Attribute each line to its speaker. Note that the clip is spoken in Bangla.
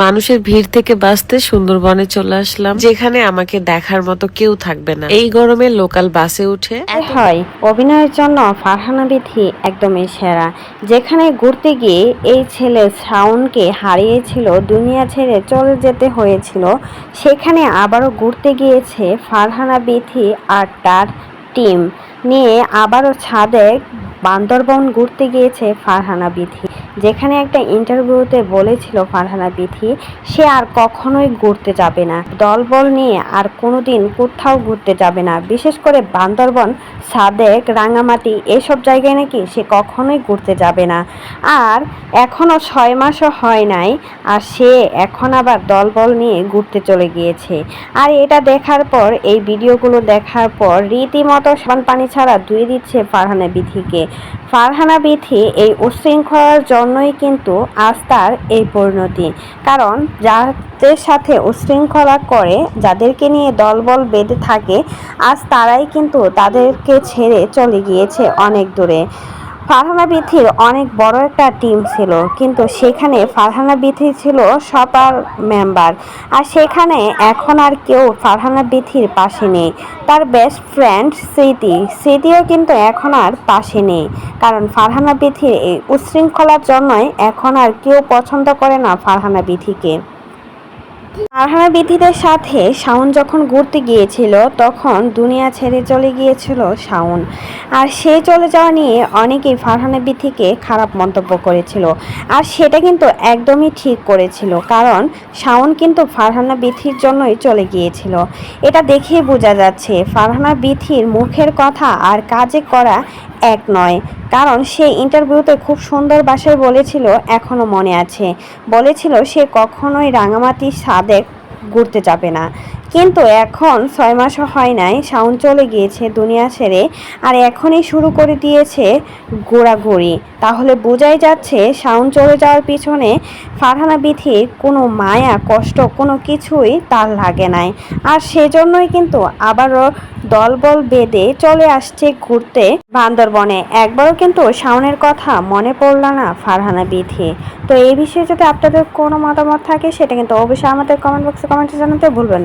Speaker 1: মানুষের ভিড় থেকে বাঁচতে সুন্দরবনে চলে আসলাম, যেখানে আমাকে দেখার মতো কেউ থাকবে না। এই গরমে লোকাল বাসে উঠে
Speaker 2: হয় অভিনয়ের জন্য ফারহানা বিথি একদমই সেরা। যেখানে ঘুরতে গিয়ে এই ছেলে শাওনকে হারিয়েছিল, দুনিয়া ছেড়ে চলে যেতে হয়েছিল, সেখানে আবারও ঘুরতে গিয়েছে ফারহানা বিথি আর তার টিম নিয়ে। আবারও ছাদে বান্দরবন ঘুরতে গিয়েছে ফারহানা বিথি। যেখানে একটা ইন্টারভিউতে বলেছিল ফারহানা বিথি সে আর কখনোই ঘুরতে যাবে না, দলবল নিয়ে আর কোনোদিন কোথাও ঘুরতে যাবে না, বিশেষ করে বান্দরবন, সাদেক, রাঙামাটি এসব জায়গায় নাকি সে কখনোই ঘুরতে যাবে না। আর এখনও 6 মাসও হয় নাই, আর সে এখন আবার দলবল নিয়ে ঘুরতে চলে গিয়েছে। আর এটা দেখার পর, এই ভিডিওগুলো দেখার পর রীতিমতো সাবান পানি ছাড়া ধুয়ে দিচ্ছে ফারহানা বিথিকে। ফারহানা বিথি এই উশৃঙ্খলার জন্যই কিন্তু আজ তার এই পরিণতি। কারণ যাদের সাথে উশৃঙ্খলা করে, যাদেরকে নিয়ে দলবল বেঁধে থাকে, আজ তারাই কিন্তু তাদেরকে ছেড়ে চলে গিয়েছে অনেক দূরে। ফারহানা বিথির অনেক বড় একটা টিম ছিল, কিন্তু সেখানে ফারহানা বিথি ছিল সবার মেম্বার, আর সেখানে এখন আর কেউ ফারহানা বিথির পাশে নেই। তার বেস্ট ফ্রেন্ড স্মৃতিও কিন্তু এখন আর পাশে নেই, কারণ ফারহানা বিথির এই উশৃঙ্খলার জন্যই এখন আর কেউ পছন্দ করে না ফারহানা বিথিকে। ফারহানা বিথিদের সাথে শাওন যখন ঘুরতে গিয়েছিল, তখন দুনিয়া ছেড়ে চলে গিয়েছিল শাওন। আর সে চলে যাওয়া নিয়ে অনেকেই ফারহানা বিথিকে খারাপ মন্তব্য করেছিল, আর সেটা কিন্তু একদমই ঠিক করেছিল, কারণ শাওন কিন্তু ফারহানা বিথির জন্যই চলে গিয়েছিল। এটা দেখেই বোঝা যাচ্ছে ফারহানা বিথির মুখের কথা আর কাজে করা এক নয়। কারণ সে ইন্টারভিউতে খুব সুন্দর ভাষায় বলেছিল, এখনও মনে আছে, বলেছিল সে কখনোই রাঙামাটি সাদেক ঘুরতে যাবে না। কিন্তু এখন 6 মাসও হয় নাই, শাওন চলে গিয়েছে দুনিয়া ছেড়ে, আর এখনই শুরু করে দিয়েছে ঘোরাঘুরি। তাহলে বোঝাই যাচ্ছে শাওন চলে যাওয়ার পিছনে ফারহানা বিথির কোনো মায়া কষ্ট কোনো কিছুই তার লাগে নাই। আর সেজন্যই কিন্তু আবারও দলবল বেঁধে চলে আসছে ঘুরতে বান্দরবনে। একবারও কিন্তু শাওনের কথা মনে পড়ল না ফারহানা বিথি। তো এই বিষয়ে যদি আপনাদের কোনো মতামত থাকে, সেটা কিন্তু অবশ্যই আমাদের কমেন্ট বক্সে কমেন্টে জানাতে ভুলবেন না।